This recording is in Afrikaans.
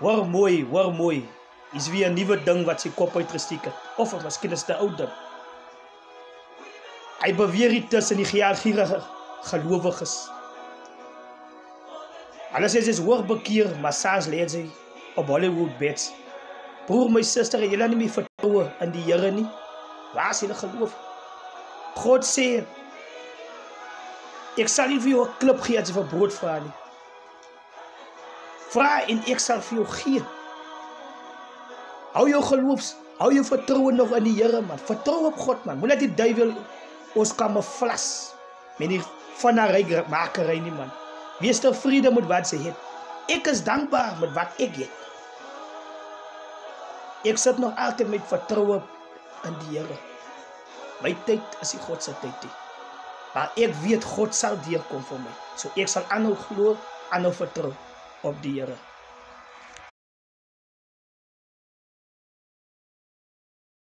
Hoor mooi. Is weer 'n nuwe ding wat sy kop uitgesteek het. Of miskien is dit 'n ou ding. Hy beweer hier tussen die gierige gelowiges. Hulle sê sy is hoogbekeer, maar saans lê sy op Hollywood beds. Broer, my suster, het julle nie meer vertroue in die Here nie? Waar is julle geloof? God sê, ek sal nie vir jou 'n klip gee as jy vir brood vra nie. Vra en ek sal vir jou gee. Hou jou geloof, hou jou vertroue nog in die Here, man. Vertrou op God, man. Moenie die duiwel ons kamouflas met die vannery makery nie, man. Wees tevrede met wat sy het. Ek is dankbaar met wat ek het. Ek sit nog altyd met vertroue in die Here. My tyd is die God se tyd. Maar ek weet God sal deurkom vir my. So ek sal aanhou glo, aanhou vertrou op die Here.